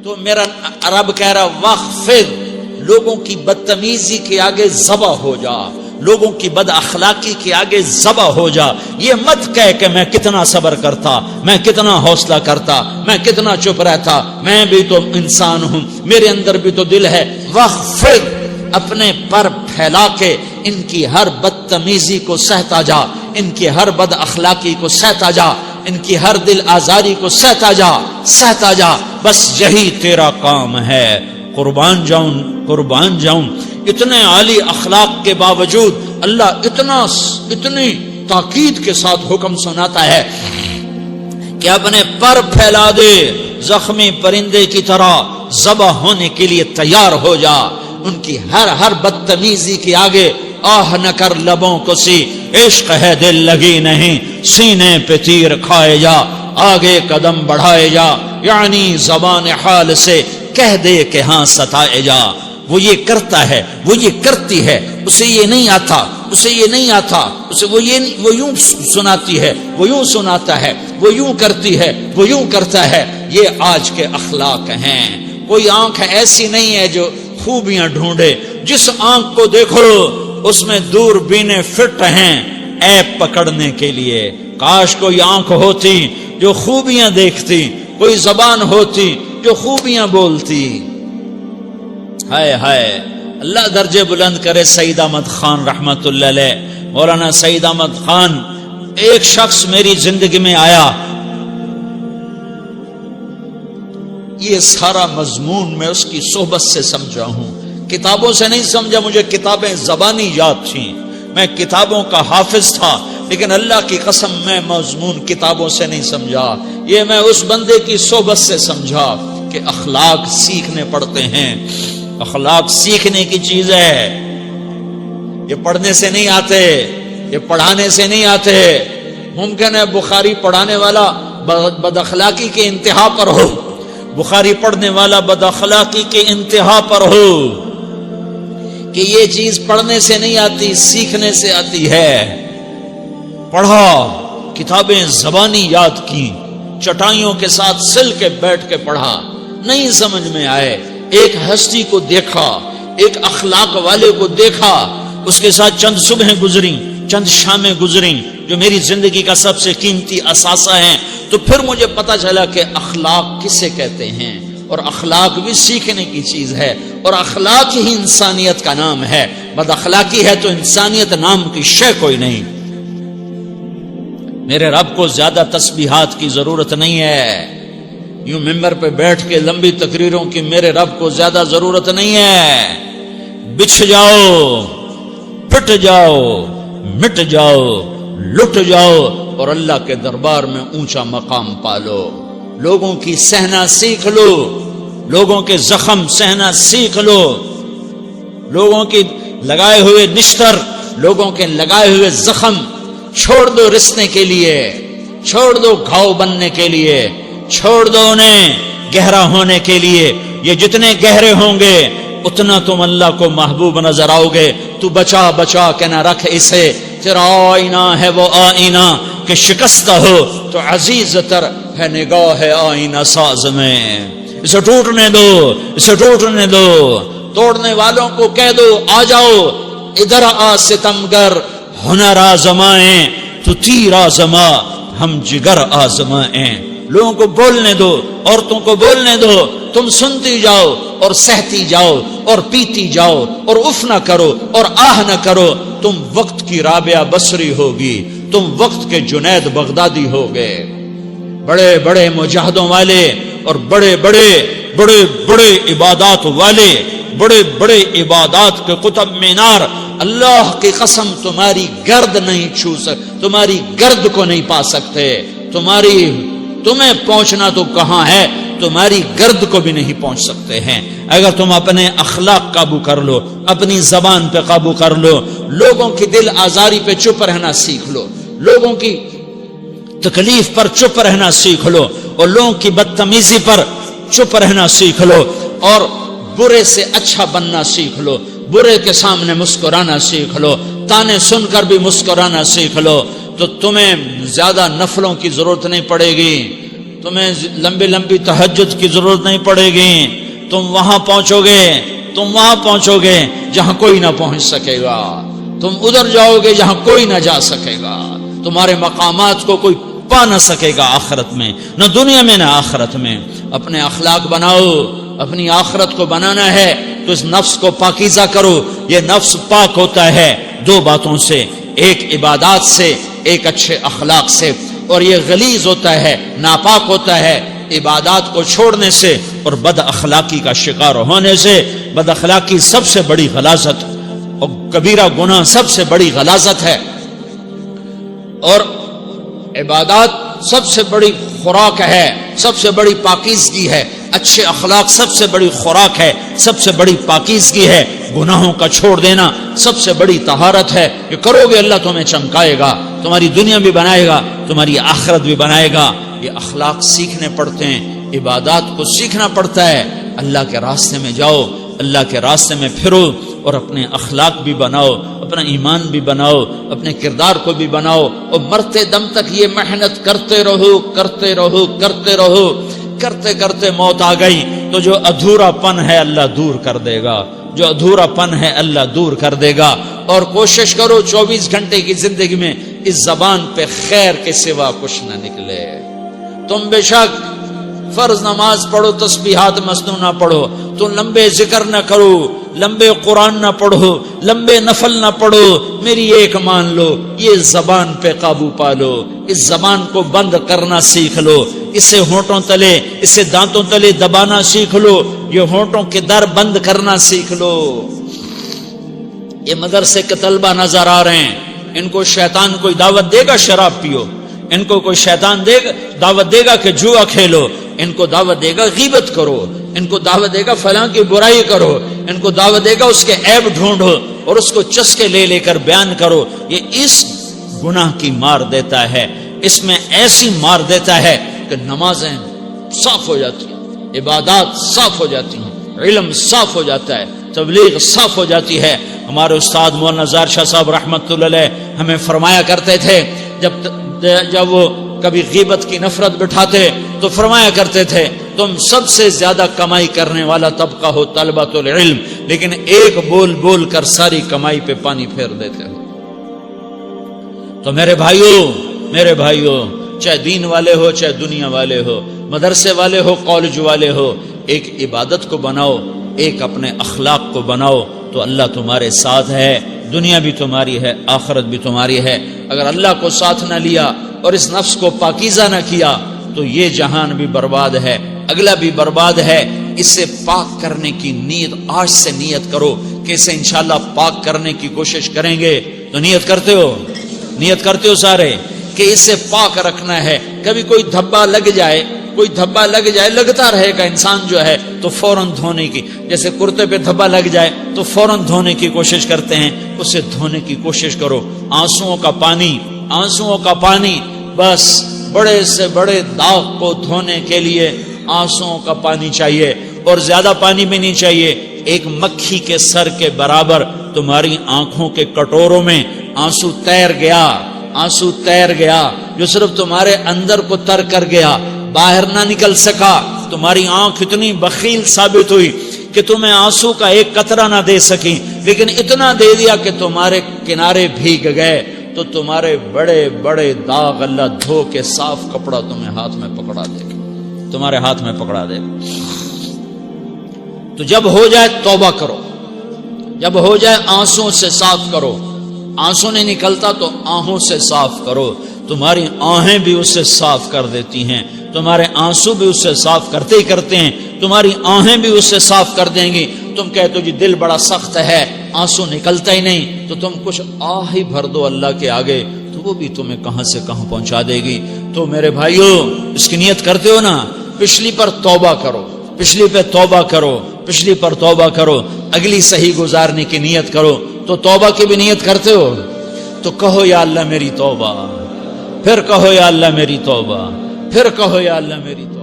تو میرا رب کہہ رہا وخفض، لوگوں کی بدتمیزی کے آگے ذبح ہو جا، لوگوں کی بد اخلاقی کے آگے ذبح ہو جا. یہ مت کہہ کہ میں کتنا صبر کرتا، میں کتنا حوصلہ کرتا، میں کتنا چپ رہتا، میں بھی تو انسان ہوں، میرے اندر بھی تو دل ہے. وخفض، اپنے پر پھیلا کے ان کی ہر بدتمیزی کو سہتا جا، ان کی ہر بد اخلاقی کو سہتا جا، ان کی ہر دل آزاری کو سہتا جا، سہتا جا. بس یہی تیرا کام ہے. قربان جاؤں اتنے عالی اخلاق کے باوجود اللہ اتنی تاکید کے ساتھ حکم سناتا ہے کہ اپنے پر پھیلا دے، زخمی پرندے کی طرح ذبح ہونے کے لیے تیار ہو جا. ان کی ہر بدتمیزی کے آگے آہ نہ کر لبوں کو سی، عشق ہے دل لگی نہیں، سینے پہ تیر کھائے جا، آگے قدم بڑھائے جا، یعنی زبان حال سے کہہ دے کہ ہاں ستائے جا. وہ یہ کرتا ہے، وہ یہ کرتی ہے، اسے یہ نہیں آتا، اسے یہ نہیں آتا، اسے وہ یوں سناتی ہے، وہ یوں سناتا ہے، وہ یوں کرتی ہے، وہ یوں کرتا ہے. یہ آج کے اخلاق ہیں. کوئی آنکھ ایسی نہیں ہے جو خوبیاں ڈھونڈے. جس آنکھ کو دیکھو اس میں دوربینیں فٹ ہیں عیب پکڑنے کے لیے. کاش کوئی آنکھ ہوتی جو خوبیاں دیکھتی، کوئی زبان ہوتی جو خوبیاں بولتی. ہائے ہائے، اللہ درجے بلند کرے. سعید احمد خان رحمت اللہ علیہ، مولانا سعید احمد خان، ایک شخص میری زندگی میں آیا. یہ سارا مضمون میں اس کی صحبت سے سمجھا ہوں، کتابوں سے نہیں سمجھا. مجھے کتابیں زبانی یاد تھیں، میں کتابوں کا حافظ تھا، لیکن اللہ کی قسم میں مضمون کتابوں سے نہیں سمجھا. یہ میں اس بندے کی صحبت سے سمجھا کہ اخلاق سیکھنے پڑتے ہیں. اخلاق سیکھنے کی چیز ہے، یہ پڑھنے سے نہیں آتے، یہ پڑھانے سے نہیں آتے. ممکن ہے بخاری پڑھانے والا بد اخلاقی کے انتہا پر ہو، بخاری پڑھنے والا بد اخلاقی کے انتہا پر ہو، کہ یہ چیز پڑھنے سے نہیں آتی، سیکھنے سے آتی ہے. پڑھا، کتابیں زبانی یاد کی، چٹائیوں کے ساتھ سل کے بیٹھ کے پڑھا، نہیں سمجھ میں آئے. ایک ہستی کو دیکھا، ایک اخلاق والے کو دیکھا، اس کے ساتھ چند صبحیں گزری، چند شامیں گزری جو میری زندگی کا سب سے قیمتی اثاثہ ہیں. تو پھر مجھے پتا چلا کہ اخلاق کسے کہتے ہیں، اور اخلاق بھی سیکھنے کی چیز ہے، اور اخلاق ہی انسانیت کا نام ہے. بد اخلاقی ہے تو انسانیت نام کی شے کوئی نہیں. میرے رب کو زیادہ تسبیحات کی ضرورت نہیں ہے. یوں ممبر پہ بیٹھ کے لمبی تقریروں کی میرے رب کو زیادہ ضرورت نہیں ہے. بچھ جاؤ، پٹ جاؤ، مٹ جاؤ، لٹ جاؤ، اور اللہ کے دربار میں اونچا مقام پالو. لوگوں کی سہنا سیکھ لو، لوگوں کے زخم سہنا سیکھ لو، لوگوں کی لگائے ہوئے نشتر، لوگوں کے لگائے ہوئے زخم چھوڑ دو رسنے کے لیے، چھوڑ دو گھاؤ بننے کے لیے، چھوڑ دو انہیں گہرا ہونے کے لیے. یہ جتنے گہرے ہوں گے اتنا تم اللہ کو محبوب نظر آؤ گے. تو بچا بچا کے نہ رکھ اسے، تیرا آئینہ ہے وہ آئینہ کہ شکستہ ہو تو عزیز تر ہے نگاہ آئینہ ساز میں. اسے ٹوٹنے دو، اسے ٹوٹنے دو. توڑنے والوں کو کہہ دو آ جاؤ ادھر آ ستمگر، ہنر آزمائیں تو تیر آزما، ہم جگر آزمائیں. لوگوں کو بولنے دو، عورتوں کو بولنے دو. تم سنتی جاؤ اور سہتی جاؤ اور پیتی جاؤ اور اف نہ کرو اور آہ نہ کرو. تم وقت کی رابعہ بصری ہوگی، تم وقت کے جنید بغدادی ہوگے. بڑے بڑے مجاہدوں والے اور بڑے بڑے بڑے بڑے عبادات والے، بڑے بڑے عبادات کے قطب مینار، اللہ کی قسم تمہاری گرد نہیں چھو سکتے، تمہاری گرد کو نہیں پا سکتے. تمہیں پہنچنا تو کہاں ہے، تمہاری گرد کو بھی نہیں پہنچ سکتے ہیں. اگر تم اپنے اخلاق قابو کر لو، اپنی زبان پہ قابو کر لو، لوگوں کی دل آزاری پہ چپ رہنا سیکھ لو، لوگوں کی تکلیف پر چپ رہنا سیکھ لو، اور لوگوں کی بدتمیزی پر چپ رہنا سیکھ لو، اور برے سے اچھا بننا سیکھ لو، برے کے سامنے مسکرانا سیکھ لو، تانے سن کر بھی مسکرانا سیکھ لو، تو تمہیں زیادہ نفلوں کی ضرورت نہیں پڑے گی. تمہیں لمبی لمبی تہجد کی ضرورت نہیں پڑے گی. تم وہاں پہنچو گے جہاں کوئی نہ پہنچ سکے گا. تم ادھر جاؤ گے جہاں کوئی نہ جا سکے گا. تمہارے مقامات کو کوئی پا نہ سکے گا آخرت میں، نہ دنیا میں نہ آخرت میں. اپنے اخلاق بناؤ. اپنی آخرت کو بنانا ہے تو اس نفس کو پاکیزہ کرو. یہ نفس پاک ہوتا ہے دو باتوں سے، ایک عبادات سے، ایک اچھے اخلاق سے. اور یہ غلیظ ہوتا ہے، ناپاک ہوتا ہے عبادات کو چھوڑنے سے اور بد اخلاقی کا شکار ہونے سے. بد اخلاقی سب سے بڑی غلاظت اور کبیرہ گناہ سب سے بڑی غلاظت ہے، اور عبادات سب سے بڑی خوراک ہے، سب سے بڑی پاکیزگی ہے. اچھے اخلاق سب سے بڑی خوراک ہے، سب سے بڑی پاکیزگی ہے. گناہوں کا چھوڑ دینا سب سے بڑی طہارت ہے. یہ کرو گے اللہ تمہیں چمکائے گا، تمہاری دنیا بھی بنائے گا، تمہاری آخرت بھی بنائے گا. یہ اخلاق سیکھنے پڑتے ہیں، عبادات کو سیکھنا پڑتا ہے. اللہ کے راستے میں جاؤ، اللہ کے راستے میں پھرو اور اپنے اخلاق بھی بناؤ، اپنا ایمان بھی بناؤ، اپنے کردار کو بھی بناؤ. اور مرتے دم تک یہ محنت کرتے رہو. کرتے کرتے موت آ گئی تو جو ادھورا پن ہے اللہ دور کر دے گا. جو ادھورا پن ہے اللہ دور کر دے گا. اور کوشش کرو 24 گھنٹے کی زندگی میں اس زبان پہ خیر کے سوا کچھ نہ نکلے. تم بے شک فرض نماز پڑھو، تسبیحات مسنون نہ پڑھو، تو لمبے ذکر نہ کرو، لمبے قرآن نہ پڑھو، لمبے نفل نہ پڑھو. میری ایک مان لو، یہ زبان پہ قابو پالو. اس زبان کو بند کرنا سیکھ لو. اسے ہونٹوں تلے، اسے دانتوں تلے دبانا سیکھ لو. یہ ہونٹوں کے در بند کرنا سیکھ لو. یہ مدرسے کے طلبہ نظر آ رہے ہیں، ان کو شیطان کوئی دعوت دے گا شراب پیو، ان کو کوئی شیطان دعوت دے گا کہ جوا کھیلو، ان کو دعوت دے گا غیبت کرو، ان کو دعوت دے گا فلاں کی برائی کرو، ان کو دعوت دے گا اس کے عیب ڈھونڈو اور اس کو چسکے لے کر بیان کرو. یہ اس گناہ کی مار دیتا ہے، اس میں ایسی مار دیتا ہے کہ نمازیں صاف ہو جاتی ہیں، عبادات صاف ہو جاتی ہیں، علم صاف ہو جاتا ہے، تبلیغ صاف ہو جاتی ہے. ہمارے استاد مولانا زار شاہ صاحب رحمت اللہ علیہ ہمیں فرمایا کرتے تھے، جب وہ کبھی غیبت کی نفرت بٹھاتے تو فرمایا کرتے تھے تم سب سے زیادہ کمائی کرنے والا طبقہ ہو طلبۃ العلم، لیکن ایک بول بول کر ساری کمائی پہ پانی پھیر دیتے ہو. تو میرے بھائیوں چاہے دین والے ہو، چاہے دنیا والے ہو، مدرسے والے ہو، کالج والے ہو، ایک عبادت کو بناؤ، ایک اپنے اخلاق کو بناؤ تو اللہ تمہارے ساتھ ہے. دنیا بھی تمہاری ہے، آخرت بھی تمہاری ہے. اگر اللہ کو ساتھ نہ لیا اور اس نفس کو پاکیزہ نہ کیا تو یہ جہان بھی برباد ہے، اگلا بھی برباد ہے. اسے پاک کرنے کی نیت آج سے نیت کرو کہ اسے انشاءاللہ پاک کرنے کی کوشش کریں گے. تو نیت کرتے ہو سارے کہ اسے پاک رکھنا ہے. کبھی کوئی دھبا لگ جائے لگتا رہے گا انسان جو ہے تو فوراً دھونے کی، جیسے کرتے پہ دھبا لگ جائے تو فوراً دھونے کی کوشش کرتے ہیں، اسے دھونے کی کوشش کرو. آنسوؤں کا پانی بس بڑے سے بڑے داغ کو دھونے کے لیے آنسوؤں کا پانی چاہیے، اور زیادہ پانی بھی نہیں چاہیے. ایک مکھی کے سر کے برابر تمہاری آنکھوں کے کٹوروں میں آنسو تیر گیا جو صرف تمہارے اندر کو تر کر گیا، باہر نہ نکل سکا. تمہاری آنکھ اتنی بخیل ثابت ہوئی کہ تمہیں آنسو کا ایک قطرہ نہ دے سکی، لیکن اتنا دے دیا کہ تمہارے کنارے بھیگ گئے. تو تمہارے بڑے بڑے داغ اللہ دھو کے صاف کپڑا تمہیں ہاتھ میں پکڑا دے گا، تمہارے ہاتھ میں پکڑا دے گا. تو جب ہو جائے توبہ کرو، جب ہو جائے آنسوں سے صاف کرو. آنسو نہیں نکلتا تو آہوں سے صاف کرو. تمہاری آہیں بھی اس سے صاف کر دیتی ہیں، تمہارے آنسو بھی اس سے صاف کرتے ہیں، تمہاری آہیں بھی اس سے صاف کر دیں گی. تم کہتے ہو جی دل بڑا سخت ہے، آنسو نکلتا ہی نہیں، تو تم کچھ آہ ہی بھر دو اللہ کے آگے، تو وہ بھی تمہیں کہاں سے کہاں پہنچا دے گی. تو میرے بھائیو اس کی نیت کرتے ہو نا، پچھلی پر توبہ کرو، پچھلی پہ توبہ کرو، پچھلی پر توبہ کرو، اگلی صحیح گزارنے کی نیت کرو. تو توبہ کی بھی نیت کرتے ہو تو کہو یا اللہ میری توبہ، پھر کہو یا اللہ میری توبہ، پھر کہو یا اللہ میری توبہ.